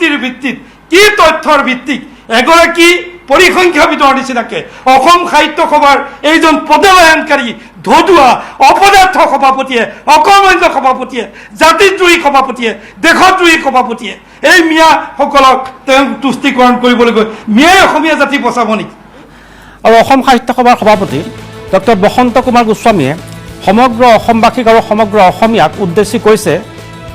যুক্তিৰ ভিত্তিত কি তথ্যৰ ভিত্তিক এগৰাকী পৰিসংখ্যাবিদৰ নিচিনাকে অসম সাহিত্য সভাৰ এইজন পদবায়নকাৰী ধদুৱা অপদাৰ্থ সভাপতিয়ে অকৰ্মণ্য সভাপতিয়ে জাতিদ্ৰোহী সভাপতিয়ে দেশদ্ৰোহী সভাপতিয়ে এই মিয়াসকলক তেওঁ তুষ্টিকৰণ কৰিবলৈ গৈ মিয়াই অসমীয়া জাতি বচাব নেকি? আৰু অসম সাহিত্য সভাৰ সভাপতি ডক্টৰ বসন্ত কুমাৰ গোস্বামীয়ে সমগ্ৰ অসমবাসীক আৰু সমগ্ৰ অসমীয়াক উদ্দেশ্যি কৈছে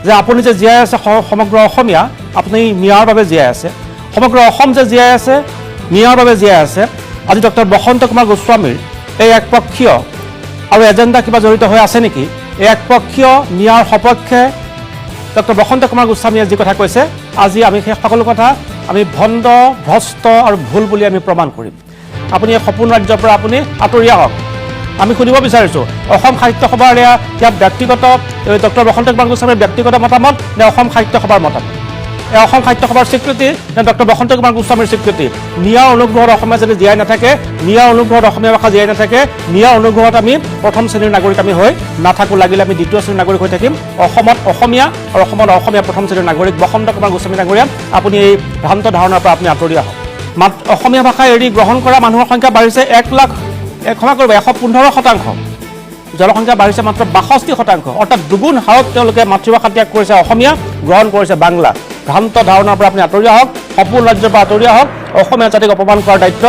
যে আপুনি যে জীয়াই আছে সমগ্ৰ অসমীয়া আপুনি মিয়াৰ বাবে জীয়াই আছে, সমগ্ৰ অসম যে জীয়াই আছে মিয়াৰ বাবে জীয়াই আছে। আজি ডক্টৰ বসন্ত কুমাৰ গোস্বামীৰ এই একপক্ষীয় আৰু এজেণ্ডা কিবা জড়িত হৈ আছে নেকি? এই একপক্ষীয় মিয়াৰ সপক্ষে ডক্টৰ বসন্ত কুমাৰ গোস্বামীয়ে যি কথা কৈছে আজি আমি সেই সকলো কথা আমি ভণ্ড ভ্ৰষ্ট আৰু ভুল বুলি আমি প্ৰমাণ কৰিম। আপুনি এই সপোন ৰাজ্যৰ পৰা আপুনি আঁতৰি আহক। আমি শুনিব বিচাৰিছোঁ অসম সাহিত্য সভাৰ ইয়াত ব্যক্তিগত ডক্টৰ বসন্ত কুমাৰ গোস্বামীৰ ব্যক্তিগত মতামত নে অসম সাহিত্য সভাৰ মতামত? এই অসম সাহিত্য সভাৰ স্বীকৃতি নে ডক্টৰ বসন্ত কুমাৰ গোস্বামীৰ স্বীকৃতি? মিয়াৰ অনুগ্ৰহত অসমীয়া যদি জীয়াই নাথাকে, মিয়াৰ অনুগ্ৰহত অসমীয়া ভাষা জীয়াই নাথাকে, মিয়াৰ অনুগ্ৰহত আমি প্ৰথম শ্ৰেণীৰ নাগৰিক আমি হৈ নাথাকোঁ, লাগিলে আমি দ্বিতীয় শ্ৰেণীৰ নাগৰিক হৈ থাকিম। অসমত অসমীয়া আৰু অসমত অসমীয়া প্ৰথম শ্ৰেণীৰ নাগৰিক বসন্ত কুমাৰ গোস্বামী ডাঙৰীয়া, আপুনি এই ভ্ৰান্ত ধাৰণাৰ পৰা আপুনি আঁতৰি আহক। অসমীয়া ভাষা এৰি গ্ৰহণ কৰা মানুহৰ সংখ্যা বাঢ়িছে 115%। জনসংখ্যা বাঢ়িছে মাত্ৰ 62%, অৰ্থাৎ দুগুণ হাৰত তেওঁলোকে মাতৃভাষা ত্যাগ কৰিছে, অসমীয়া গ্ৰহণ কৰিছে বাংলা। ভ্ৰান্ত ধাৰণাৰ পৰা আপুনি আঁতৰি আহক, সপোন ৰাজ্যৰ পৰা আঁতৰি আহক। অসমীয়া জাতিক অপমান কৰাৰ দায়িত্ব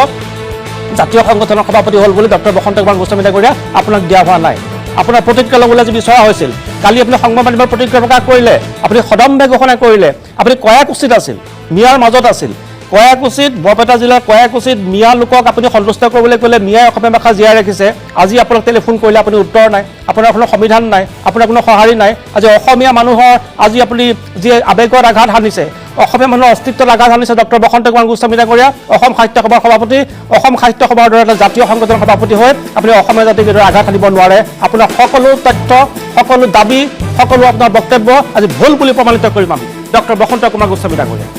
জাতীয় সংগঠনৰ সভাপতি হ'ল বুলি ডক্টৰ বসন্ত কুমাৰ গোস্বামী ডাঙৰীয়া আপোনাক দিয়া হোৱা নাই। আপোনাৰ প্ৰতিক্ৰিয়া ল'বলৈ যি বিচৰা হৈছিল, কালি আপুনি সংবাদ মাধ্যমৰ প্ৰতিক্ৰিয়া প্ৰকাশ কৰিলে, আপুনি সদম্ভে ঘোষণা কৰিলে, আপুনি কয়াকুছিত আছিল, মিয়াৰ মাজত আছিল। কয়াকুছিত, বৰপেটা জিলাৰ কয়াকুছিত মিয়া লোকক আপুনি সন্তুষ্ট কৰিবলৈ ক'লে মিয়াই অসমীয়া ভাষা জীয়াই ৰাখিছে। আজি আপোনাক টেলিফোন কৰিলে আপুনি উত্তৰ নাই, আপোনাৰ কোনো সংবিধান নাই, আপোনাৰ কোনো সঁহাৰি নাই। আজি অসমীয়া মানুহৰ আজি আপুনি যি আৱেগত আঘাত সানিছে, অসমীয়া মানুহৰ অস্তিত্বত আঘাত সানিছে ডক্টৰ বসন্ত কুমাৰ গোস্বামী ডাঙৰীয়া, অসম সাহিত্য সভাৰ সভাপতি, অসম সাহিত্য সভাৰ দৰে এটা জাতীয় সংগঠনৰ সভাপতি হৈ আপুনি অসমীয়া জাতিক এইদৰে আঘাত সানিব নোৱাৰে। আপোনাৰ সকলো তথ্য, সকলো দাবী, সকলো আপোনাৰ বক্তব্য আজি ভুল বুলি প্ৰমাণিত কৰিম আমি ডক্টৰ বসন্ত কুমাৰ গোস্বামী ডাঙৰীয়া।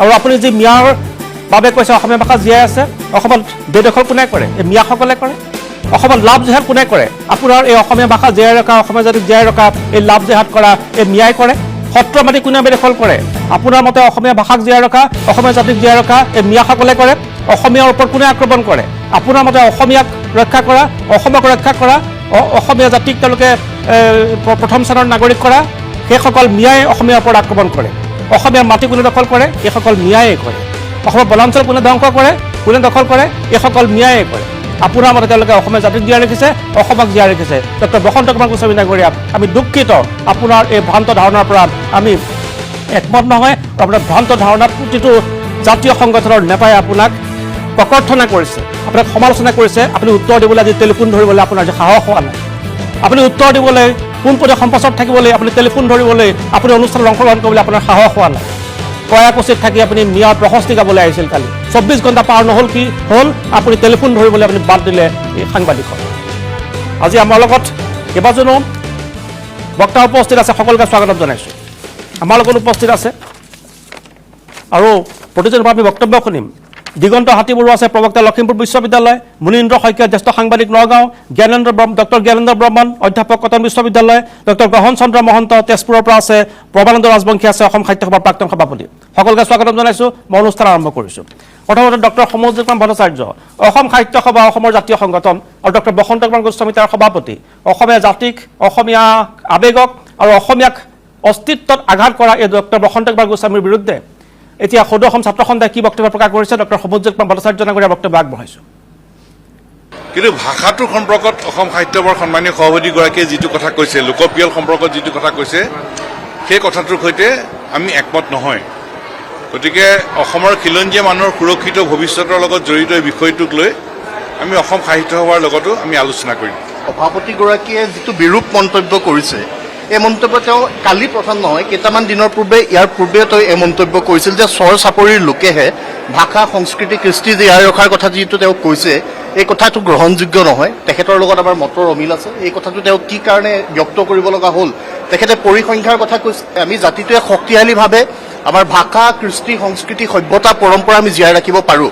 আৰু আপুনি যি মিয়াৰ বাবে কৈছে অসমীয়া ভাষা জীয়াই আছে, অসমত বেদখল কোনে কৰে? এই মিয়াসকলে কৰে। অসমত লাভ জেহাদ কোনে কৰে? আপোনাৰ এই অসমীয়া ভাষা জীয়াই ৰখা, অসমীয়া জাতিক জীয়াই ৰখা এই লাভ জেহাদ কৰা এই মিয়াই কৰে। সত্ৰ মাটি কোনে বেদখল কৰে? আপোনাৰ মতে অসমীয়া ভাষাক জীয়াই ৰখা, অসমীয়া জাতিক জীয়াই ৰখা এই মিয়াসকলে কৰে। অসমীয়াৰ ওপৰত কোনে আক্ৰমণ কৰে? আপোনাৰ মতে অসমীয়াক ৰক্ষা কৰা, অসমক ৰক্ষা কৰা, অসমীয়া জাতিক তেওঁলোকে প্ৰথম স্থানৰ নাগৰিক কৰা সেইসকল মিয়াই অসমীয়াৰ ওপৰত আক্ৰমণ কৰে। অসমীয়াৰ মাটি কোনে দখল কৰে? এইসকল মিয়াই কৰে। অসমৰ বনাঞ্চল কোনে ধ্বংস কৰে, কোনে দখল কৰে? এইসকল মিয়াই কৰে। আপোনাৰ মতে তেওঁলোকে অসমীয়া জাতিক জীয়াই ৰাখিছে, অসমক জীয়াই ৰাখিছে। ডক্টৰ বসন্ত কুমাৰ গোস্বামী ডাঙৰীয়া, আমি দুঃখিত আপোনাৰ এই ভ্ৰান্ত ধাৰণাৰ পৰা আমি একমত নহয়। আপোনাৰ ভ্ৰান্ত ধাৰণাত প্ৰতিটো জাতীয় সংগঠনৰ নেতাই আপোনাক প্ৰকৰ্থনা কৰিছে, আপোনাক সমালোচনা কৰিছে। আপুনি উত্তৰ দিবলৈ আজি টেলিফোন ধৰিবলৈ আপোনাৰ আজি সাহস হোৱা নাই। আপুনি উত্তৰ দিবলৈ, পোনপটীয়া সম্প্ৰচাৰত থাকিবলৈ, আপুনি টেলিফোন ধৰিবলৈ, আপুনি অনুষ্ঠানত অংশগ্ৰহণ কৰিবলৈ আপোনাৰ সাহস হোৱা নাই। কয়াকুছিত থাকি আপুনি মিয়াৰ প্ৰশস্তি গাবলৈ আহিছিল কালি, 24 ঘণ্টা পাৰ নহ'ল কি হ'ল আপুনি টেলিফোন ধৰিবলৈ আপুনি বাদ দিলে এই সাংবাদিকক। আজি আমাৰ লগত কেইবাজনো বক্তা উপস্থিত আছে, সকলোকে স্বাগতম জনাইছোঁ। আমাৰ লগত উপস্থিত আছে আৰু প্ৰতিজনৰ পৰা আমি বক্তব্য শুনিম। দিগন্ত হাতীবৰুৱা আছে, প্ৰবক্তা লখিমপুৰ বিশ্ববিদ্যালয়, মুনীন্দ্ৰ শইকীয়া জ্যেষ্ঠ সাংবাদিক নগাঁও, ডক্টৰ জ্ঞানেন্দ্ৰ বৰ্মন অধ্যাপক কটন বিশ্ববিদ্যালয়, ডক্টৰ গ্ৰহণ চন্দ্ৰ মহন্ত তেজপুৰৰ পৰা আছে, প্ৰবানন্দ ৰাজবংশী আছে অসম সাহিত্য সভাৰ প্ৰাক্তন সভাপতি। সকলোকে স্বাগতম জনাইছোঁ। মই অনুষ্ঠান আৰম্ভ কৰিছোঁ। প্ৰথমতে ডক্টৰ সমৰজিৎ ভট্টাচাৰ্য, অসম সাহিত্য সভা অসমৰ জাতীয় সংগঠন, আৰু ডক্টৰ বসন্ত কুমাৰ গোস্বামী তাৰ সভাপতি। অসমীয়া জাতিক, অসমীয়া আৱেগক আৰু অসমীয়াক অস্তিত্বত আঘাত কৰা এই ডক্টৰ বসন্ত কুমাৰ গোস্বামীৰ বিৰুদ্ধে এতিয়া সদৌ অসম ছাত্ৰ সন্থাই কি বক্তব্য প্ৰকাশ কৰিছে ডক্টৰ সমৰজিৎ ভট্টাচাৰ্য ডাঙৰীয়াৰ বক্তব্য আগবঢ়াইছোঁ। কিন্তু ভাষাটোৰ সম্পৰ্কত অসম সাহিত্য সভাৰ সন্মানীয় সভাপতিগৰাকীয়ে যিটো কথা কৈছে, লোকপ্ৰিয় সম্পৰ্কত যিটো কথা কৈছে, সেই কথাটোৰ সৈতে আমি একমত নহয়। গতিকে অসমৰ খিলঞ্জীয়া মানুহৰ সুৰক্ষিত ভৱিষ্যতৰ লগত জড়িত এই বিষয়টোক লৈ আমি অসম সাহিত্য সভাৰ লগতো আমি আলোচনা কৰিম। সভাপতিগৰাকীয়ে যিটো বিৰূপ মন্তব্য কৰিছে, এই মন্তব্য তেওঁ কালি প্ৰথম নহয়, কেইটামান দিনৰ পূৰ্বে ইয়াৰ পূৰ্বে তেওঁ এই মন্তব্য কৰিছিল যে চৰ চাপৰিৰ লোকেহে ভাষা, সংস্কৃতি, কৃষ্টি জীয়াই ৰখাৰ কথা যিটো তেওঁ কৈছে, এই কথাটো গ্ৰহণযোগ্য নহয়। তেখেতৰ লগত আমাৰ মতৰ অমিল আছে। এই কথাটো তেওঁ কি কাৰণে ব্যক্ত কৰিব লগা হ'ল? তেখেতে পৰিসংখ্যাৰ কথা কৈছে। আমি জাতিটোৱে শক্তিশালীভাৱে আমাৰ ভাষা, কৃষ্টি, সংস্কৃতি, সভ্যতা, পৰম্পৰা আমি জীয়াই ৰাখিব পাৰোঁ।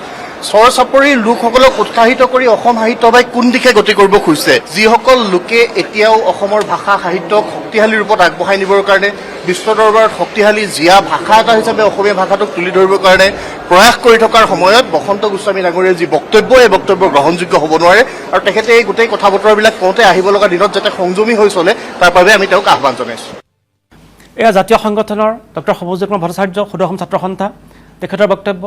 চৰ চাপৰিৰ লোকসকলক উৎসাহিত কৰি অসম সাহিত্য সভাই কোন দিশে গতি কৰিব খুজিছে? যিসকল লোকে এতিয়াও অসমৰ ভাষা সাহিত্যক শক্তিশালী ৰূপত আগবঢ়াই নিবৰ কাৰণে বিশ্ব দৰবাৰত শক্তিশালী জীয়া ভাষা এটা হিচাপে অসমীয়া ভাষাটোক তুলি ধৰিবৰ কাৰণে প্ৰয়াস কৰি থকাৰ সময়ত বসন্ত গোস্বামী ডাঙৰীয়াৰ যি বক্তব্য এই বক্তব্য গ্ৰহণযোগ্য হ'ব নোৱাৰে আৰু তেখেতে এই গোটেই কথা বতৰাবিলাক কওঁতে আহিব লগা দিনত যাতে সংযমী হৈ চলে তাৰ বাবে আমি তেওঁক আহ্বান জনাইছোঁ। এয়া জাতীয় সংগঠনৰ ডক্টৰ সবুজ কুমাৰ ভট্টাচাৰ্য সুদৰ্শন ছাত্ৰ সন্থা তেখেতৰ বক্তব্য।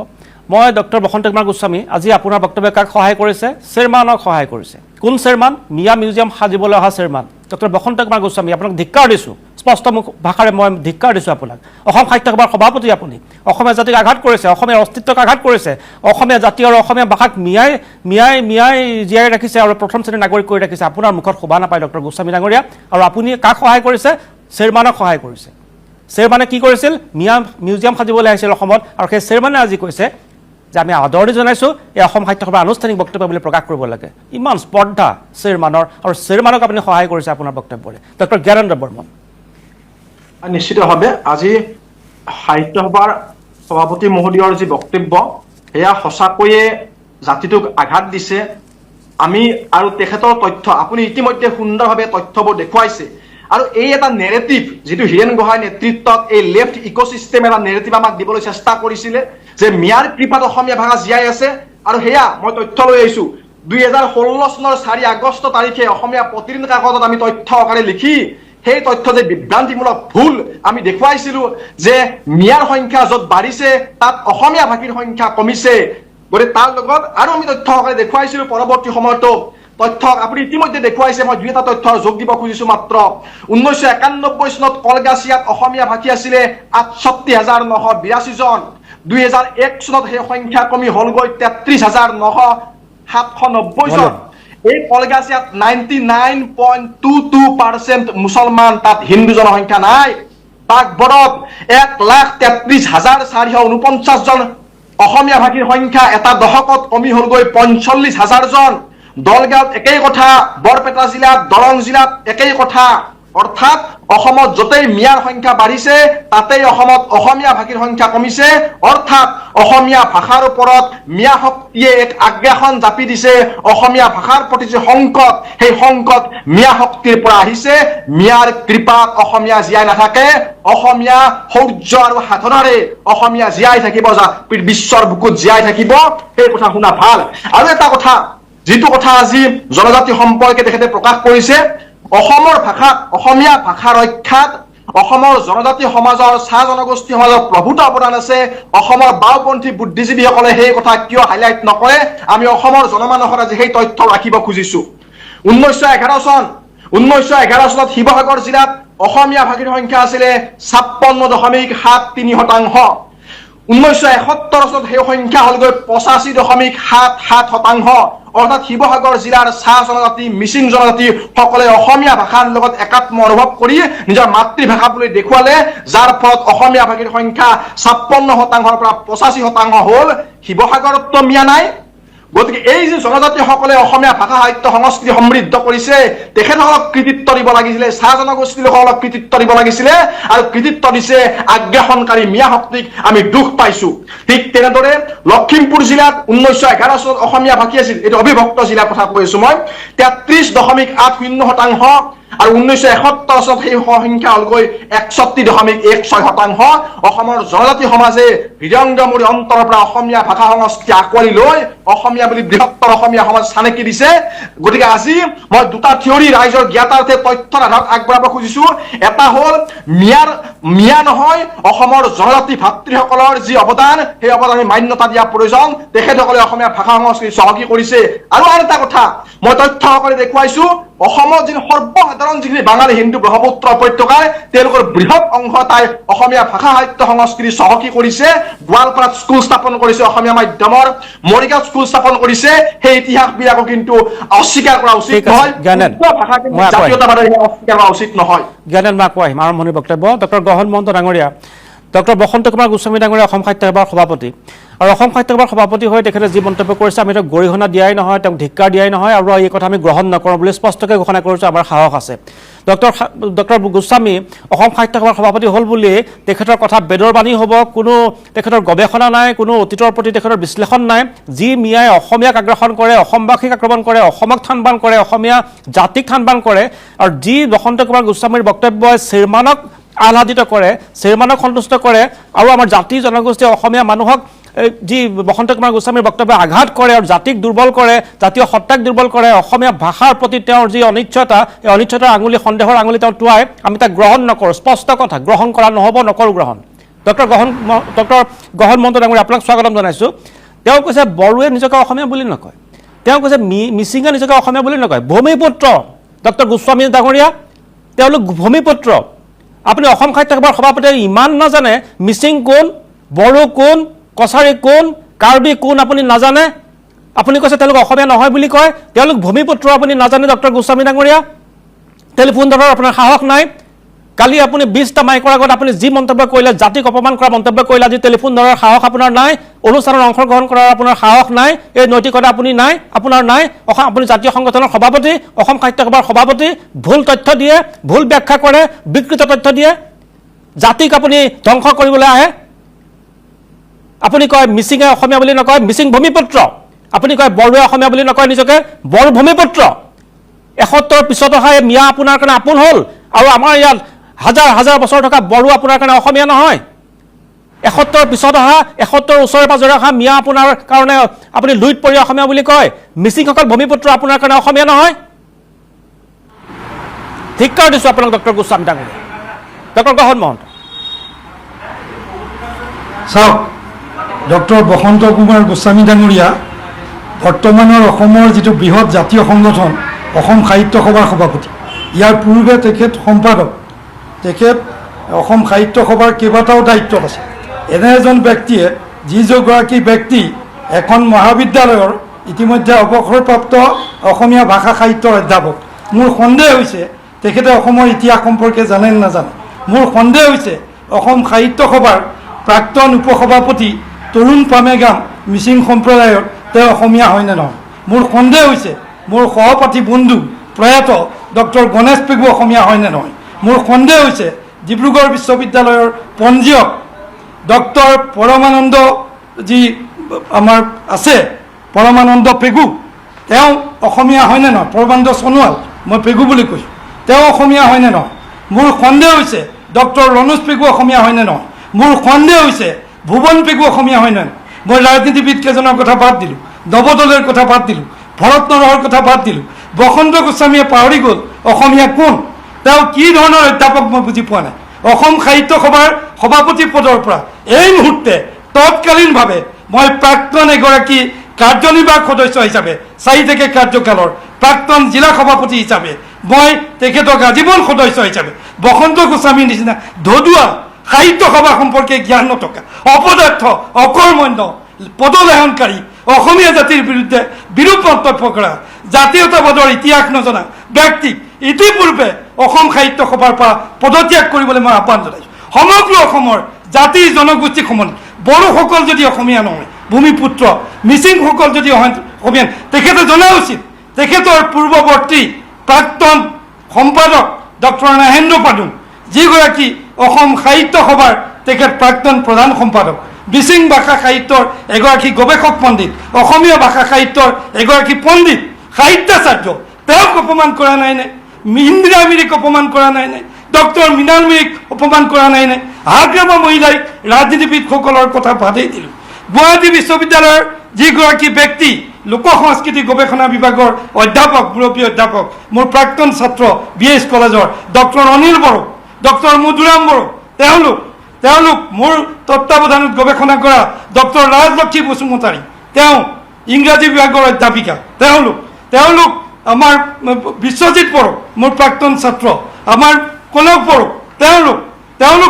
মই ডক্টৰ বসন্ত কুমাৰ গোস্বামী আজি আপোনাৰ বক্তব্যই কাক সহায় কৰিছে? চেয়াৰমেনক সহায় কৰিছে। কোন চেয়াৰমেন? মিয়া মিউজিয়াম সাজিবলৈ অহা চেয়াৰমেন ডক্টৰ বসন্ত কুমাৰ গোস্বামী। আপোনাক ধিক্কাৰ দিছোঁ, স্পষ্ট ভাষাৰে মই ধিক্কাৰ দিছোঁ আপোনাক। অসম সাহিত্য সভাৰ সভাপতি আপুনি, অসমীয়া জাতিক আঘাত কৰিছে, অসমীয়াৰ অস্তিত্বক আঘাত কৰিছে, অসমীয়া জাতি আৰু অসমীয়া ভাষাক মিয়াই জীয়াই ৰাখিছে আৰু প্ৰথম শ্ৰেণীৰ নাগৰিক কৰি ৰাখিছে। আপোনাৰ মুখত শোভা নাপায় ডক্টৰ গোস্বামী ডাঙৰীয়া। আৰু আপুনি কাক সহায় কৰিছে? চেয়াৰমেনক সহায় কৰিছে। চেয়াৰমেনে কি কৰিছিল? মিয়া মিউজিয়াম সাজিবলৈ আহিছিল অসমত, আৰু সেই চেয়াৰমেনে আজি কৈছে যে আমি আদৰণি জনাইছোঁ, এই অসম সাহিত্য সভাৰ আনুষ্ঠানিক বক্তব্য বুলি প্ৰকাশ কৰিব লাগে। ইমান স্পৰ্ধা চেয়াৰমেনৰ, আৰু চেয়াৰমেনক আপুনি সহায় কৰিছে আপোনাৰ বক্তব্যৰে। ডক্টৰ জ্ঞানেন্দ্ৰ বৰ্মন। নিশ্চিতভাৱে আজি সাহিত্য সভাৰ সভাপতি মহোদয়ৰ যি বক্তব্য সেয়া সঁচাকৈয়ে জাতিটোক আঘাত দিছে। আমি আৰু তেখেতৰ তথ্য আপুনি ইতিমধ্যে সুন্দৰভাৱে তথ্যবোৰ দেখুৱাইছে, আৰু এই এটা নেৰেটিভ যিটো হীৰেণ গোহাঁইৰ নেতৃত্বত এই লেফ্ট ইক'চিষ্টেম এটা নেৰেটিভ আমাক দিবলৈ চেষ্টা কৰিছিলে যে মিয়াৰ কৃপাত অসমীয়া ভাষা জীয়াই আছে। আৰু সেয়া মই তথ্য লৈ আহিছোঁ 2016 চনৰ 4 আগষ্ট তাৰিখে অসমীয়া প্ৰতিদিন কাকতত আমি তথ্য আকাৰে লিখি সেই তথ্য যে বিভ্ৰান্তিমূলক ভুল আমি দেখুৱাইছিলোঁ যে মিয়াৰ সংখ্যা য'ত বাঢ়িছে তাত অসমীয়া ভাষীৰ সংখ্যা কমিছে। গতিকে তাৰ লগত আৰু আমি তথ্য আকাৰে দেখুৱাইছিলোঁ পৰৱৰ্তী সময়তো তথ্য আপুনি ইতিমধ্যে দেখুৱাইছে। মই দুই এটা তথ্য যোগ দিব খুজিছোঁ মাত্ৰ। 1991 চনত কলগাছিয়াত অসমীয়া ভাষী আছিলে ৬৮,৯৮২ জন। 2001 চনত সেই সংখ্যা কমি হ'লগৈ ৩৩,৯৯৭ জন। এই কলগাছিয়াত 99.22% মুছলমান, তাত হিন্দু জনসংখ্যা নাই। বাগবৰত 1,33,449 জন অসমীয়া ভাষীৰ সংখ্যা এটা দশকত কমি হ'লগৈ 45,000 জন। দলগাঁৱত একেই কথা, বৰপেটা জিলাত, দৰং জিলাত একেই কথা। অৰ্থাৎ অসমত য'তেই মিয়াৰ সংখ্যা বাঢ়িছে তাতেই অসমত অসমীয়া ভাষীৰ সংখ্যা কমিছে। অৰ্থাৎ অসমীয়া ভাষাৰ ওপৰত মিয়া শক্তিয়ে এক আগ্ৰাসন জাপি দিছে। অসমীয়া ভাষাৰ প্ৰতি যে সংকট, সেই সংকট মিয়া শক্তিৰ পৰা আহিছে। মিয়াৰ কৃপাত অসমীয়া জীয়াই নাথাকে, অসমীয়া শৌৰ্য আৰু সাধনাৰে অসমীয়া জীয়াই থাকিব, বিশ্বৰ বুকুত জীয়াই থাকিব। সেই কথা শুনা ভাল। আৰু এটা কথা, যিটো কথা আজি জনজাতি সম্পৰ্কে তেখেতে প্ৰকাশ কৰিছে, অসমৰ ভাষাত, অসমীয়া ভাষা ৰক্ষাত অসমৰ জনজাতি সমাজৰ, চাহ জনগোষ্ঠী সমাজৰ প্ৰভূত অৱদান আছে। অসমৰ বাওঁপন্থী বুদ্ধিজীৱীসকলে সেই কথা কিয় হাইলাইট নকৰে? আমি অসমৰ জনমানসত আজি সেই তথ্য ৰাখিব খুজিছোঁ। 1911 চনত শিৱসাগৰ জিলাত অসমীয়া ভাষীৰ সংখ্যা আছিলে 56.73%। 1971 চনত সেই সংখ্যা হ'লগৈ 85.77%। অৰ্থাৎ শিৱসাগৰ জিলাৰ চাহ জনজাতি, মিচিং জনজাতি সকলে অসমীয়া ভাষাৰ লগত একাত্ম অনুভৱ কৰি নিজৰ মাতৃভাষা বুলি দেখুৱালে, যাৰ ফলত অসমীয়া ভাষীৰ সংখ্যা 56%-ৰ পৰা 85% হ'ল। শিৱসাগৰততো মিয়া নাই। গতিকে এই যে জনজাতিসকলে অসমীয়া ভাষা সাহিত্য সংস্কৃতি সমৃদ্ধ কৰিছে, তেখেতসকলক কৃতিত্ব দিব লাগিছিলে, চাহ জনগোষ্ঠীৰ লোকসকলক কৃতিত্ব দিব লাগিছিলে, আৰু কৃতিত্ব দিছে আগ্ৰাসনকাৰী মিয়া শক্তিক। আমি দুখ পাইছোঁ। ঠিক তেনেদৰে লখিমপুৰ জিলাত 1911 চনত অসমীয়া ভাষী আছিল, এইটো অবিভক্ত জিলাৰ কথা কৈ আছোঁ মই, 33.80%। আৰু 1971 চনত সেই সংখ্যা হ'লগৈ 61.16%। অসমৰ জনজাতি সমাজে হৃদয়ংগমূৰী অন্তৰৰ পৰা অসমীয়া ভাষা সংস্কৃতি আঁকোৱালি লৈ অসমীয়া বুলি বৃহত্তৰ অসমীয়া সমাজ চানেকি দিছে। গতিকে আজি মই দুটা থিয়ৰী ৰাইজৰ জ্ঞাতাৰ্থে তথ্যৰ আধাৰত আগবঢ়াব খুজিছোঁ। এটা হ'ল মিয়া নহয়, অসমৰ জনজাতি ভাতৃসকলৰ যি অৱদান, সেই অৱদান আমি মান্যতা দিয়া প্ৰয়োজন। তেখেতসকলে অসমীয়া ভাষা সংস্কৃতি চহকী কৰিছে। আৰু আন এটা কথা মই তথ্য সকলে দেখুৱাইছোঁ, অসমত যি সৰ্বসাধাৰণ যিখিনি বাঙালী হিন্দু ব্ৰহ্মপুত্ৰ উপত্যকাৰ, তেওঁলোকৰ বৃহৎ অংশ এটাই অসমীয়া ভাষা সাহিত্য সংস্কৃতি চহকী কৰিছে। গোৱালপাৰাত স্কুল স্থাপন কৰিছে অসমীয়া মাধ্যমৰ, মৰিগাঁৱত স্কুল স্থাপন কৰিছে। সেই ইতিহাসবিলাকো কিন্তু অস্বীকাৰ কৰা উচিত নহয়। ভাষা কিন্তু জাতীয়তাবাদৰ অস্বীকাৰ কৰা উচিত নহয়। জ্ঞানেন মাক আহিম আৰম্ভণিৰ বক্তব্য। ডক্টৰ গহন মহন্ত ডাঙৰীয়া, ডক্টৰ বসন্ত কুমাৰ গোস্বামী ডাঙৰীয়া অসম সাহিত্য সভাৰ সভাপতি, আৰু অসম সাহিত্য সভাৰ সভাপতি হৈ তেখেতে যি মন্তব্য কৰিছে আমি তেওঁক গৰিহণা দিয়াই নহয়, তেওঁক ধিক্কাৰ দিয়াই নহয়, আৰু এই কথা আমি গ্ৰহণ নকৰোঁ বুলি স্পষ্টকৈ ঘোষণা কৰিছোঁ। আমাৰ সাহস আছে। ডক্টৰ গোস্বামী অসম সাহিত্য সভাৰ সভাপতি হ'ল বুলিয়ে তেখেতৰ কথা বেদৰ বাণী হ'ব, কোনো তেখেতৰ গৱেষণা নাই, কোনো অতীতৰ প্ৰতি তেখেতৰ বিশ্লেষণ নাই। যি মিয়াই অসমীয়াক আগ্ৰাসন কৰে, অসমবাসীক আক্ৰমণ কৰে, অসমক থানবান কৰে, অসমীয়া জাতিক থানবান কৰে, আৰু যি বসন্ত কুমাৰ গোস্বামীৰ বক্তব্যই চেয়াৰমেনক আহ্লাদিত কৰে, শ্ৰীমানক সন্তুষ্ট কৰে আৰু আমাৰ জাতি জনগোষ্ঠী অসমীয়া মানুহক যি বসন্ত কুমাৰ গোস্বামীৰ বক্তব্যই আঘাত কৰে আৰু জাতিক দুৰ্বল কৰে, জাতীয় সত্তাক দুৰ্বল কৰে, অসমীয়া ভাষাৰ প্ৰতি তেওঁৰ যি অনিচ্ছতা, এই অনিচ্ছতাৰ আঙুলি, সন্দেহৰ আঙুলি তেওঁ টোৱাই, আমি তাক গ্ৰহণ নকৰোঁ। স্পষ্ট কথা, গ্ৰহণ কৰা নহ'ব, নকৰোঁ গ্ৰহণ। ডক্টৰ গহন মহন্ত ডাঙৰীয়া, আপোনাক স্বাগতম জনাইছোঁ। তেওঁ কৈছে বড়োৱে নিজকে অসমীয়া বুলি নকয়, তেওঁ কৈছে মিচিঙে নিজকে অসমীয়া বুলি নকয়, ভূমিপুত্ৰ ডক্টৰ গোস্বামী ডাঙৰীয়া, তেওঁলোক ভূমিপুত্ৰ। আপুনি অসম সাহিত্য সভাৰ সভাপতিয়ে ইমান নাজানে মিচিং কোন, বড়ো কোন, কছাৰী কোন, কাৰ্বি কোন আপুনি নাজানে? আপুনি কৈছে তেওঁলোক অসমীয়া নহয় বুলি কয়, তেওঁলোক ভূমিপুত্ৰ আপুনি নাজানে ডক্টৰ গোস্বামী ডাঙৰীয়া? টেলিফোন ধৰাৰ আপোনাৰ সাহস নাই? কালি আপুনি 20টা মাইকৰ আগত আপুনি যি মন্তব্য কৰিলে, জাতিক অপমান কৰা মন্তব্য কৰিলে, আজি টেলিফোন ধৰাৰ সাহস আপোনাৰ নাই, অনুষ্ঠানত অংশগ্ৰহণ কৰাৰ আপোনাৰ সাহস নাই, এই নৈতিকতা আপুনি নাই, আপোনাৰ নাই। আপুনি জাতীয় সংগঠনৰ সভাপতি, অসম সাহিত্য সভাৰ সভাপতি, ভুল তথ্য দিয়ে, ভুল ব্যাখ্যা কৰে, বিকৃত তথ্য দিয়ে, জাতিক আপুনি ধ্বংস কৰিবলৈ আহে। আপুনি কয় মিচিঙে অসমীয়া বুলি নকয়, মিচিং ভূমিপুত্ৰ। আপুনি কয় বড়োৱে অসমীয়া বুলি নকয়, নিজকে বড়ো ভূমিপুত্ৰ। 71 পিছত অহা এই মিয়া আপোনাৰ কাৰণে আপোন হ'ল, আৰু আমাৰ ইয়াত হাজাৰ হাজাৰ বছৰ থকা বড়ো আপোনাৰ কাৰণে অসমীয়া নহয়। 71 পিছত অহা, 71 ওচৰে পাজৰে অহা মিয়া আপোনাৰ কাৰণে আপুনি লুইত পৰি অসমীয়া বুলি কয়, মিচিংসকল ভূমিপুত্ৰ আপোনাৰ কাৰণে অসমীয়া নহয়। ধিক্কাৰ দিছোঁ আপোনাক ডক্টৰ গোস্বামী ডাঙৰীয়া। ডক্টৰ গহন মহন্ত, চাওক, ডক্টৰ বসন্ত কুমাৰ গোস্বামী ডাঙৰীয়া বৰ্তমানৰ অসমৰ যিটো বৃহৎ জাতীয় সংগঠন অসম সাহিত্য সভাৰ সভাপতি, ইয়াৰ পূৰ্বে তেখেত সম্পাদক, তেখেত অসম সাহিত্য সভাৰ কেইবাটাও দায়িত্বত আছে। এনে এজন ব্যক্তিয়ে, যিগৰাকী ব্যক্তি এখন মহাবিদ্যালয়ৰ ইতিমধ্যে অৱসৰপ্ৰাপ্ত অসমীয়া ভাষা সাহিত্যৰ অধ্যাপক, মোৰ সন্দেহ হৈছে তেখেতে অসমৰ ইতিহাস সম্পৰ্কে জানে নে নাজানে। মোৰ সন্দেহ হৈছে অসম সাহিত্য সভাৰ প্ৰাক্তন উপসভাপতি তৰুণ পামেগাম মিচিং সম্প্ৰদায়ৰ তেওঁ অসমীয়া হয়নে নহয়। মোৰ সন্দেহ হৈছে মোৰ সহপাঠী বন্ধু প্ৰয়াত ডক্টৰ গণেশ পেগু অসমীয়া হয়নে নহয়। মোৰ সন্দেহ হৈছে ডিব্ৰুগড় বিশ্ববিদ্যালয়ৰ পঞ্জীয়ক ডক্টৰ পৰমানন্দ যি আমাৰ আছে, পৰমানন্দ পেগু, তেওঁ অসমীয়া হয়নে নহয়। পৰমানন্দ সোণোৱাল, মই পেগু বুলি কৈছোঁ, তেওঁ অসমীয়া হয়নে নহয়। মোৰ সন্দেহ হৈছে ডক্টৰ ৰণোজ পেগু অসমীয়া হয়নে নহয়। মোৰ সন্দেহ হৈছে ভুৱন পেগু অসমীয়া হয়নে নহয়। মই ৰাজনীতিবিদ কেইজনৰ কথা বাদ দিলোঁ, নৱদলৰ কথা বাদ দিলোঁ, ভৰত নৰহৰ কথা বাদ দিলোঁ। বসন্ত গোস্বামীয়ে পাহৰি গ'ল অসমীয়া কোন, তেওঁ কি ধৰণৰ অধ্যাপক মই বুজি পোৱা নাই। অসম সাহিত্য সভাৰ সভাপতি পদৰ পৰা এই মুহূৰ্তে তৎকালীনভাৱে মই প্ৰাক্তন এগৰাকী কাৰ্যনিৰ্বাহক সদস্য হিচাপে 4 টেকে কাৰ্যকালৰ প্ৰাক্তন জিলা সভাপতি হিচাপে মই তেখেতক আজীৱন সদস্য হিচাপে বসন্ত গোস্বামীৰ নিচিনা ধদুৱা সাহিত্য সভা সম্পৰ্কে জ্ঞান নথকা, অপদাৰ্থ, অকৰ্মণ্য, পদলায়নকাৰী, অসমীয়া জাতিৰ বিৰুদ্ধে বিৰূপ মন্তব্য কৰা, জাতীয়তাবাদৰ ইতিহাস নজনা ব্যক্তিক ইতিপূৰ্বে অসম সাহিত্য সভাৰ পৰা পদত্যাগ কৰিবলৈ মই আহ্বান জনাইছোঁ। সমগ্ৰ অসমৰ জাতি জনগোষ্ঠীক সমান, বড়োসকল যদি অসমীয়া নহয় ভূমিপুত্ৰ, মিচিংসকল যদি অসমীয়া, তেখেতে জনা উচিত তেখেতৰ পূৰ্বৱৰ্তী প্ৰাক্তন সম্পাদক ডক্টৰ নাহেন্দ্ৰ পাদুং, যিগৰাকী অসম সাহিত্য সভাৰ তেখেত প্ৰাক্তন প্ৰধান সম্পাদক, মিচিং ভাষা সাহিত্যৰ এগৰাকী গৱেষক পণ্ডিত, অসমীয়া ভাষা সাহিত্যৰ এগৰাকী পণ্ডিত, সাহিত্যাচাৰ্য, তেওঁক অপমান কৰা নাইনে? ইন্দিৰা মিৰিক অপমান কৰা নাইনে? ডক্টৰ মৃণাল মিৰিক অপমান কৰা নাইনে? হাগ্ৰামা মহিলাই ৰাজনীতিবিদসকলৰ কথা বাদেই দিলোঁ। গুৱাহাটী বিশ্ববিদ্যালয়ৰ যিগৰাকী ব্যক্তি লোক সংস্কৃতি গৱেষণা বিভাগৰ অধ্যাপক, মুৰব্বী অধ্যাপক, মোৰ প্ৰাক্তন ছাত্ৰ BS কলেজৰ ডক্টৰ অনিল বড়ো, ডক্টৰ মধুৰাম বড়ো, তেওঁলোক মোৰ তত্ত্বাৱধানত গৱেষণা কৰা ডক্টৰ ৰাজলক্ষ্মী বসুমতাৰী, তেওঁ ইংৰাজী বিভাগৰ অধ্যাপিকা, তেওঁলোক আমাৰ বিশ্বজিৎ বড়ো, মোৰ প্ৰাক্তন ছাত্ৰ, আমাৰ কনক বড়ো, তেওঁলোক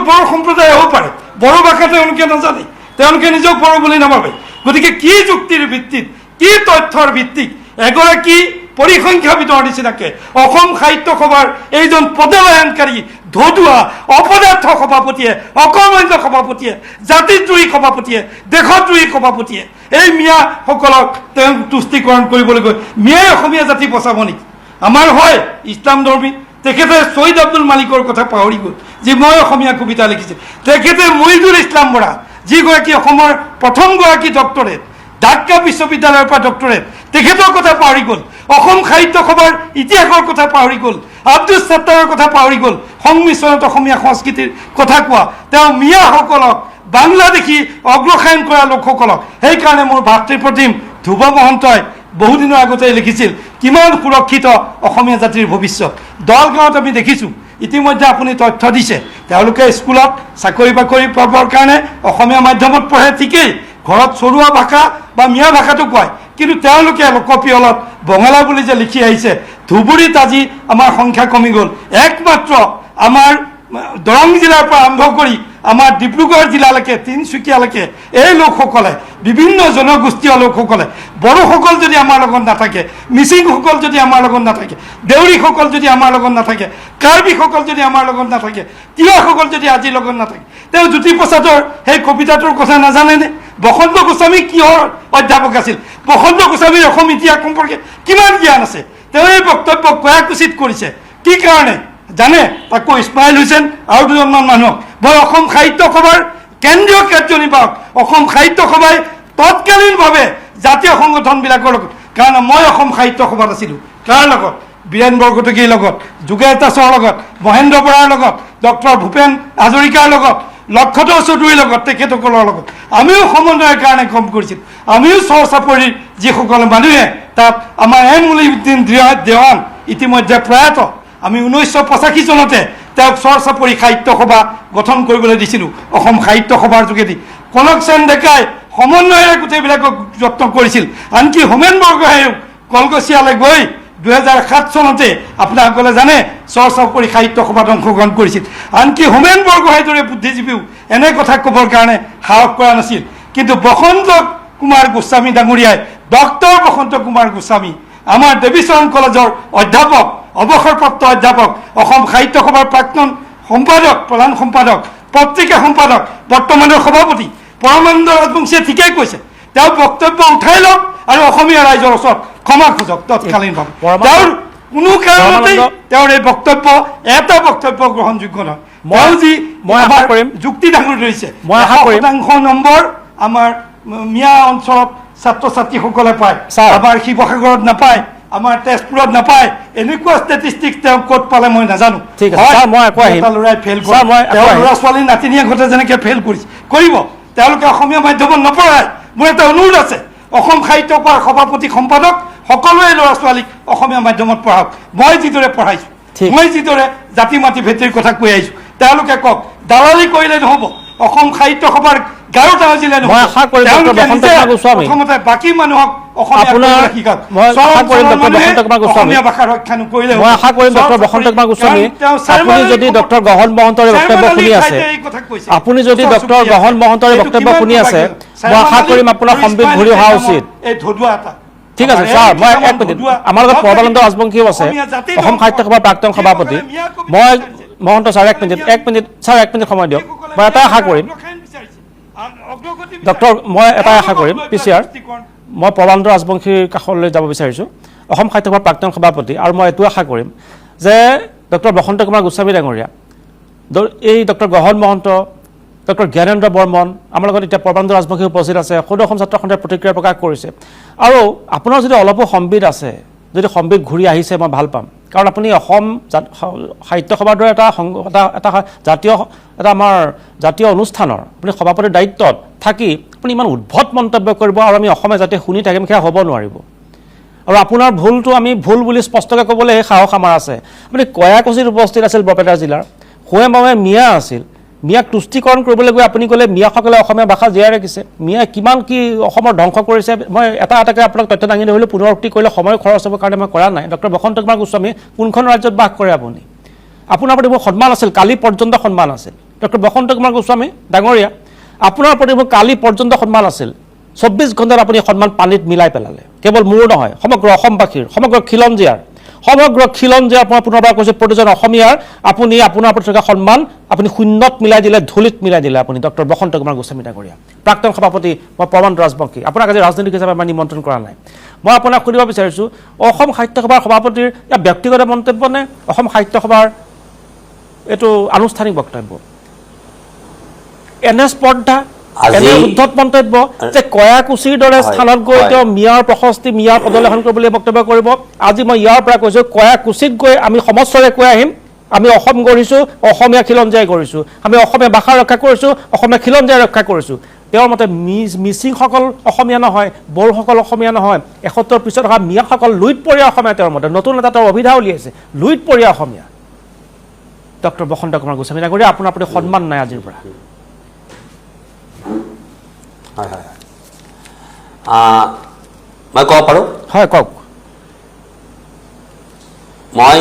বড়ো সম্প্ৰদায় হ'ব পাৰে, বড়ো ভাষা তেওঁলোকে নাজানে, তেওঁলোকে নিজক বড়ো বুলি নাভাবে। গতিকে কি যুক্তিৰ ভিত্তিত, কি তথ্যৰ ভিত্তিত এগৰাকী পৰিসংখ্যাবিদৰ নিচিনাকে অসম সাহিত্য সভাৰ এইজন পদলায়নকাৰী ধদুৱা অপদাৰ্থ সভাপতিয়ে, অকৰ্মণ্য সভাপতিয়ে, জাতিদ্ৰোহী সভাপতিয়ে, দেশদ্ৰোহী সভাপতিয়ে এই মিয়াসকলক তেওঁক তুষ্টিকৰণ কৰিবলৈ গৈ মিয়াই অসমীয়া জাতি বচাব নেকি? আমাৰ হয় ইছলাম ধৰ্মী, তেখেতে শ্বহীদ আব্দুল মালিকৰ কথা পাহৰি গ'ল, যি মই অসমীয়া কবিতা লিখিছিল। তেখেতে মহিদুল ইছলাম বৰা, যিগৰাকী অসমৰ প্ৰথমগৰাকী ডক্টৰেট, ঢাকা বিশ্ববিদ্যালয়ৰ পৰা ডক্টৰেট, তেখেতৰ কথা পাহৰি গ'ল, অসম সাহিত্য সভাৰ ইতিহাসৰ কথা পাহৰি গ'ল, আব্দুল ছাত্তাৰৰ কথা পাহৰি গ'ল, সংমিশ্ৰণত অসমীয়া সংস্কৃতিৰ কথা কোৱা, তেওঁ মিয়াসকলক বাংলা দেখি অগ্ৰসায়ন কৰা লোকসকলক। সেইকাৰণে মোৰ ভাতৃপ্ৰতিম ধ্ৰুৱ মহন্তই বহুদিনৰ আগতে লিখিছিল কিমান সুৰক্ষিত অসমীয়া জাতিৰ ভৱিষ্যত। দলগাঁৱত আমি দেখিছোঁ, ইতিমধ্যে আপুনি তথ্য দিছে, তেওঁলোকে স্কুলত চাকৰি বাকৰি পাবৰ কাৰণে অসমীয়া মাধ্যমত পঢ়ে ঠিকেই, ঘৰত চৰুৱা ভাষা বা মিয়া ভাষাটো কয়, কিন্তু তেওঁলোকে লোকপিয়লত বঙলা বুলি যে লিখি আহিছে। ধুবুৰীত আজি আমাৰ সংখ্যা কমি গ'ল, একমাত্ৰ আমাৰ দৰং জিলাৰ পৰা আৰম্ভ কৰি আমাৰ ডিব্ৰুগড় জিলালৈকে তিনিচুকীয়ালৈকে এই লোকসকলে, বিভিন্ন জনগোষ্ঠীয় লোকসকলে, বড়োসকল যদি আমাৰ লগত নাথাকে, মিচিংসকল যদি আমাৰ লগত নাথাকে, দেউৰীসকল যদি আমাৰ লগত নাথাকে, কাৰ্বিসকল যদি আমাৰ লগত নাথাকে, তিৱাসকল যদি আজিৰ লগত নাথাকে, তেওঁ জ্যোতিপ্ৰসাদৰ সেই কবিতাটোৰ কথা নাজানেনে? বসন্ত গোস্বামী কিহৰ অধ্যাপক আছিল? বসন্ত গোস্বামীৰ অসম ইতিহাস সম্পৰ্কে কিমান জ্ঞান আছে? তেওঁ এই বক্তব্য কয়াকুচিত কৰিছে কি কাৰণে জানে? তাকো ইছমাইল হুছেইন আৰু দুজনমান মানুহক মই অসম সাহিত্য সভাৰ কেন্দ্ৰীয় কাৰ্যনিৰ্বাহক, অসম সাহিত্য সভাই তৎকালীনভাৱে জাতীয় সংগঠনবিলাকৰ লগত, কাৰণ মই অসম সাহিত্য সভাত আছিলোঁ, কাৰ লগত? বীৰেন বৰকটকীৰ লগত, যোগেশ দাসৰ লগত, মহেন্দ্ৰ বৰাৰ লগত, ডক্টৰ ভূপেন হাজৰিকাৰ লগত, লক্ষধৰ চৌধুৰীৰ লগত, তেখেতসকলৰ লগত আমিও সমন্বয়ৰ কাৰণে কাম কৰিছিলোঁ। আমিও চৰ চাপৰিৰ যিসকল মানুহে তাত আমাৰ এম মুলিউদ্দিন দেৱান ইতিমধ্যে প্ৰয়াত, আমি 1985 চনতে তেওঁক চৰ চাপৰি সাহিত্য সভা গঠন কৰিবলৈ দিছিলোঁ অসম সাহিত্য সভাৰ যোগেদি। কনক সেন ডেকাই সমন্বয়েৰে গোটেইবিলাকক যত্ন কৰিছিল, আনকি হোমেন বৰগোহাঁইও কলগছিয়ালৈ গৈ 2007 চনতে আপোনাসকলে জানে চৰ চাপৰি সাহিত্য সভাত অংশগ্ৰহণ কৰিছিল। আনকি হোমেন বৰগোহাঁইৰ দৰে বুদ্ধিজীৱীও এনে কথা ক'বৰ কাৰণে সাহস কৰা নাছিল। কিন্তু বসন্ত কুমাৰ গোস্বামী ডাঙৰীয়াই, ডক্টৰ বসন্ত কুমাৰ গোস্বামী, আমাৰ দেৱীচৰণ কলেজৰ অধ্যাপক, অৱসৰপ্ৰাপ্ত অধ্যাপক, অসম সাহিত্য সভাৰ প্ৰাক্তন সম্পাদক, প্ৰধান সম্পাদক, পত্ৰিকা সম্পাদক, বৰ্তমানৰ সভাপতি পৰমানন্দ ৰাজবংশীয়ে ঠিকেই কৈছে, তেওঁ বক্তব্য উঠাই লওক আৰু অসমীয়া ৰাইজৰ ওচৰত ক্ষমা খোজক তৎকালীনভাৱে। তেওঁৰ কোনো কাৰণতেই তেওঁৰ এই বক্তব্য এটা বক্তব্য গ্ৰহণযোগ্য নহয়। তেওঁ যি যুক্তি দাঙি ধৰিছে, 100% নম্বৰ আমাৰ মিয়া অঞ্চলত ছাত্ৰ ছাত্ৰীসকলে পায়, আমাৰ শিৱসাগৰত নাপায়, আমাৰ তেজপুৰত নাপায়, এনেকুৱা ষ্টেটিষ্টিক্স তেওঁ ক'ত পালে মই নাজানো। ল'ৰাই ফেইল কৰে, তেওঁৰ ল'ৰা ছোৱালী নাতিনীয়ে ঘৰতে যেনেকৈ ফেইল কৰিছে কৰিব, তেওঁলোকে অসমীয়া মাধ্যমত নপঢ়ায়। মোৰ এটা অনুৰোধ আছে, অসম সাহিত্য সভাৰ সভাপতি সম্পাদক সকলোৱে ল'ৰা ছোৱালীক অসমীয়া মাধ্যমত পঢ়াওক। মই যিদৰে পঢ়াইছোঁ, মই যিদৰে জাতি মাতি ভেটিৰ কথা কৈ আহিছোঁ, তেওঁলোকে কওক। দালালি কৰিলে নহ'ব, অসম সাহিত্য সভাৰ গাৰো টানিলে নহ'ব, প্ৰথমতে বাকী মানুহক অসমীয়া ভাষাৰ ৰক্ষা নকৰিলে। মই আশা কৰিম ডক্টৰ বসন্ত কুমাৰ গোস্বামী, আপুনি যদি ডক্টৰ গহন মহন্তৰ বক্তব্য শুনি আছে, আপুনি যদি ডক্টৰ গহন মহন্তৰ বক্তব্য শুনি আছে, মই আশা কৰিম আপোনাৰ সম্বিত ঘূৰি অহা উচিত। এই ধুদুৱা এটা ঠিক আছে ছাৰ, মই এক মিনিট, আমাৰ লগত পৰমানন্দ ৰাজবংশীও আছে, অসম সাহিত্য সভাৰ প্ৰাক্তন সভাপতি। মই মহন্ত ছাৰ এক মিনিট ছাৰ, এক মিনিট সময় দিয়ক। মই এটাই আশা কৰিম ডক্টৰ, মই এটাই আশা কৰিম PCR, মই পৰমানন্দ ৰাজবংশীৰ কাষলৈ যাব বিচাৰিছোঁ, অসম সাহিত্য সভাৰ প্ৰাক্তন সভাপতি, আৰু মই এইটো আশা কৰিম যে ডক্টৰ বসন্ত কুমাৰ গোস্বামী ডাঙৰীয়া, এই ডক্টৰ গহন মহন্ত, ডক্টৰ জ্ঞানেন্দ্ৰ বৰ্মন, আমাৰ লগত এতিয়া পৰমানন্দ ৰাজবংশী উপস্থিত আছে, সদৌ অসম ছাত্ৰ সন্থাই প্ৰতিক্ৰিয়া প্ৰকাশ কৰিছে। আৰু আপোনাৰ যদি অলপো সম্বিত আছে, যদি সম্বিত ঘূৰি আহিছে, মই ভাল পাম, কাৰণ আপুনি অসম সাহিত্য সভাৰ দৰে এটা জাতীয় আমাৰ জাতীয় অনুষ্ঠানৰ আপুনি সভাপতিৰ দায়িত্বত থাকি আপুনি ইমান উদ্ভট মন্তব্য কৰিব আৰু আমি অসমীয়া জাতিয়ে শুনি থাকিম, সেয়া হ'ব নোৱাৰিব। আৰু আপোনাৰ ভুলটো আমি ভুল বুলি স্পষ্টকৈ ক'বলৈ সাহস আমাৰ আছে। আপুনি কয়াকুছিত উপস্থিত আছিল বৰপেটা জিলাৰ, হোৱে মাৱে মিয়া আছিল, মিয়াক তুষ্টিকৰণ কৰিবলৈ গৈ আপুনি ক'লে মিয়াসকলে অসমীয়া ভাষা জীয়াই ৰাখিছে, মিয়াই কিমান কি অসমৰ ধ্বংস কৰিছে। মই এটা এটাকৈ আপোনাক তথ্য দাঙি ধৰিলোঁ, পুনৰুক্তি কৰিলে সময় খৰচ হ'বৰ কাৰণে মই কৰা নাই। ডক্টৰ বসন্ত কুমাৰ গোস্বামী কোনখন ৰাজ্যত বাস কৰে আপুনি? আপোনাৰ প্ৰতি মোৰ সন্মান আছিল, কালি পৰ্যন্ত সন্মান আছিল। ডক্টৰ বসন্ত কুমাৰ গোস্বামী ডাঙৰীয়া, আপোনাৰ প্ৰতি মোৰ কালি পৰ্যন্ত সন্মান আছিল। 24 ঘণ্টাত আপুনি সন্মান পানীত মিলাই পেলালে, কেৱল মোৰ নহয়, সমগ্ৰ অসমবাসীৰ, সমগ্ৰ খিলঞ্জীয়াৰ মই পুনৰবাৰ কৈছোঁ, প্ৰতিজন অসমীয়াৰ আপুনি আপোনাৰ প্ৰতি থকা সন্মান আপুনি শূন্যত মিলাই দিলে, ধূলিত মিলাই দিলে আপুনি ডক্টৰ বসন্ত কুমাৰ গোস্বামী ডাঙৰীয়া, প্ৰাক্তন সভাপতি। মই পৰমানন্দ ৰাজবংশী, আপোনাক আজি ৰাজনৈতিক হিচাপে আমাৰ নিমন্ত্ৰণ কৰা নাই। মই আপোনাক সুধিব বিচাৰিছোঁ, অসম সাহিত্য সভাৰ সভাপতিৰ ইয়াৰ ব্যক্তিগত মন্তব্য নে অসম সাহিত্য সভাৰ এইটো আনুষ্ঠানিক বক্তব্য? এনে স্পৰ্ধা এনে উদ্ধত মন্তব্য যে কয়াকুছিৰ দৰে স্থানত গৈ তেওঁ মিয়াৰ প্ৰশস্তি মিয়াৰ পদলেখন কৰিবলৈ বক্তব্য কৰিব। আজি মই ইয়াৰ পৰা কৈছো কয়াকুছিত গৈ আমি সমস্বৰে কৈ আহিম আমি অসম গঢ়িছো, অসমীয়া খিলঞ্জীয়াই গঢ়িছো, আমি অসমীয়া ভাষা ৰক্ষা কৰিছো, অসমীয়া খিলঞ্জীয়াই ৰক্ষা কৰিছো। তেওঁৰ মতে মিচিংসকল অসমীয়া নহয়, বড়োসকল অসমীয়া নহয়, ৭১ পিছত অহা মিয়াসকল লুইতপৰীয়া অসমীয়া। তেওঁৰ মতে নতুন এটা তেওঁৰ অভিধা উলিয়াইছে, লুইতপৰীয়া অসমীয়া। ডক্টৰ বসন্ত কুমাৰ গোস্বামী ডাঙৰীয়া, আপোনাৰ প্ৰতি সন্মান নাই আজিৰ পৰা। হয় হয় মই ক'ব পাৰোঁ? হয় কওক। মই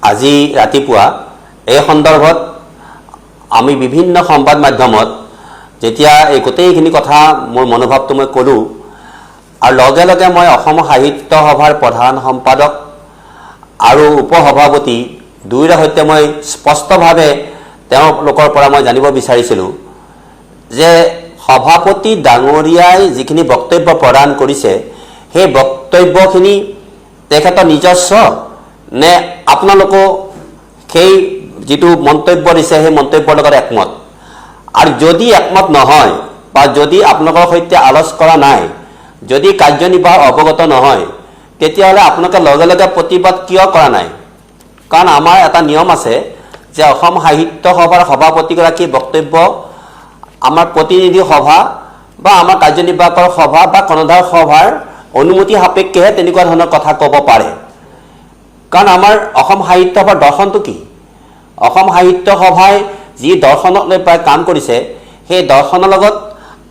আজি ৰাতিপুৱা এই সন্দৰ্ভত আমি বিভিন্ন সংবাদ মাধ্যমত যেতিয়া এই গোটেইখিনি কথা মোৰ মনোভাৱটো মই ক'লোঁ, আৰু লগে লগে মই অসম সাহিত্য সভাৰ প্ৰধান সম্পাদক আৰু উপসভাপতি দুয়োৰে সৈতে মই স্পষ্টভাৱে তেওঁলোকৰ পৰা মই জানিব বিচাৰিছিলোঁ যে সভাপতি ডাঙৰীয়াই যিখিনি বক্তব্য প্ৰদান কৰিছে সেই বক্তব্যখিনি তেখেতৰ নিজস্ব নে আপোনালোকো সেই যিটো মন্তব্য দিছে সেই মন্তব্যৰ লগত একমত? আৰু যদি একমত নহয় বা যদি আপোনালোকৰ সৈতে আলোচ কৰা নাই, যদি কাৰ্যনিৰ্বাহ অৱগত নহয়, তেতিয়াহ'লে আপোনালোকে লগে লগে প্ৰতিবাদ কিয় কৰা নাই? কাৰণ আমাৰ এটা নিয়ম আছে যে অসম সাহিত্য সভাৰ সভাপতিগৰাকীৰ বক্তব্য আমাৰ প্ৰতিনিধি সভা বা আমাৰ কাৰ্যনিৰ্বাহকৰ সভা বা কৰ্ণধাৰ সভাৰ অনুমতি সাপেক্ষেহে তেনেকুৱা ধৰণৰ কথা ক'ব পাৰে। কাৰণ আমাৰ অসম সাহিত্য সভাৰ দৰ্শনটো কি? অসম সাহিত্য সভাই যি দৰ্শনক লৈ প্ৰায় কাম কৰিছে, সেই দৰ্শনৰ লগত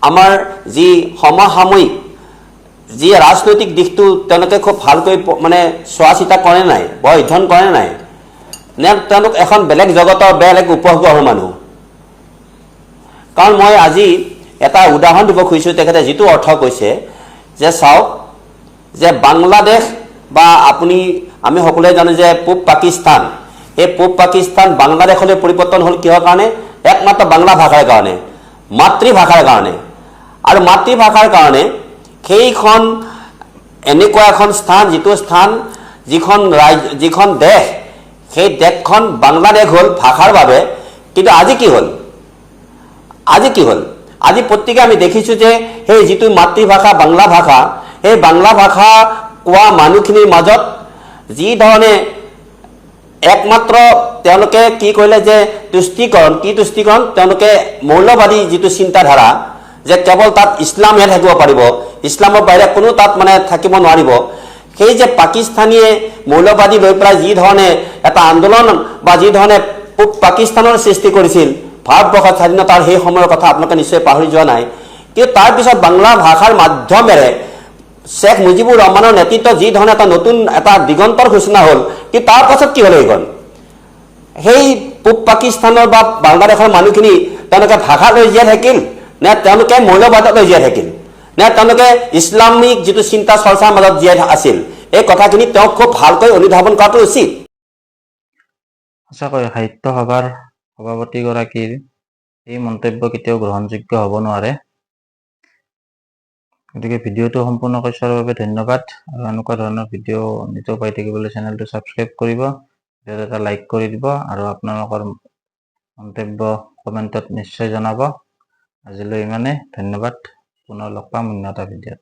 আমাৰ যি সমসাময়িক যি ৰাজনৈতিক দিশটো তেওঁলোকে খুব ভালকৈ মানে চোৱা চিতা কৰে নাই, বৰ অধ্যয়ন কৰে নাই, নে তেওঁলোক এখন বেলেগ জগতৰ বেলেগ উপগ্ৰহৰ মানুহ? কাৰণ মই আজি এটা উদাহৰণ দিব খুজিছোঁ। তেখেতে যিটো অৰ্থ কৈছে যে চাওক যে বাংলাদেশ বা আমি সকলোৱে জানো যে পূব পাকিস্তান, এই পূব পাকিস্তান বাংলাদেশলৈ পৰিৱৰ্তন হ'ল কিহৰ কাৰণে? একমাত্ৰ বাংলা ভাষাৰ কাৰণে, মাতৃভাষাৰ কাৰণে। আৰু মাতৃভাষাৰ কাৰণে সেইখন এনেকুৱা এখন স্থান, যিটো স্থান যিখন দেশ, সেই দেশখন বাংলাদেশ হ'ল ভাষাৰ বাবে। কিন্তু আজি কি হ'ল? আজি প্ৰত্যেকে আমি দেখিছোঁ যে সেই যিটো মাতৃভাষা বাংলা ভাষা, সেই বাংলা ভাষা কোৱা মানুহখিনিৰ মাজত যি ধৰণে একমাত্ৰ তেওঁলোকে কি কৰিলে যে তুষ্টিকৰণ, তেওঁলোকে মৌলবাদী যিটো চিন্তাধাৰা যে কেৱল তাত ইছলামহে থাকিব পাৰিব, ইছলামৰ বাহিৰে কোনো তাত মানে থাকিব নোৱাৰিব। সেই যে পাকিস্তানীয়ে মৌলবাদী লৈ পেলাই যি ধৰণে এটা আন্দোলন বা যি ধৰণে পূব পাকিস্তানৰ সৃষ্টি কৰিছিল ভাৰতবৰ্ষৰ স্বাধীনতাৰ সেই সময়ৰ কথা আপোনালোকে নিশ্চয় পাহৰি যোৱা নাই। কিন্তু তাৰপিছত বাংলা ভাষাৰ মাধ্যমেৰে শ্বেখ মুজিবুৰ ৰহমানৰ নেতৃত্বত যি ধৰণে এটা নতুন এটা দিগন্তৰ সূচনা হ'ল, কিন্তু তাৰ পাছত কি হ'ল? এইখন সেই পূব পাকিস্তানৰ বা বাংলাদেশৰ মানুহখিনি তেওঁলোকে ভাষা লৈ জীয়াই থাকিল, নে তেওঁলোকে মৌলবাদক লৈ জীয়াই থাকিল, নে তেওঁলোকে ইছলামিক যিটো চিন্তা চৰ্চাৰ মাজত জীয়াই আছিল? এই কথাখিনি তেওঁক খুব ভালকৈ অনুধাৱন কৰাটো উচিত। সঁচাকৈ সাহিত্য সভাৰ সভাপতিগৰাকীৰ এই মন্তব্য কেতিয়াও গ্ৰহণযোগ্য হ'ব নোৱাৰে। গতিকে ভিডিঅ'টো সম্পূৰ্ণকৈ চোৱাৰ বাবে ধন্যবাদ। আৰু এনেকুৱা ধৰণৰ ভিডিঅ' নিতৌ পাই থাকিবলৈ চেনেলটো ছাবস্ক্ৰাইব কৰিব, ভিডিঅ'টো এটা লাইক কৰি দিব আৰু আপোনালোকৰ মন্তব্য কমেণ্টত নিশ্চয় জনাব। আজিলৈ ইমানে, ধন্যবাদ। পুনৰ লগ পাম অন্য এটা ভিডিঅ'ত।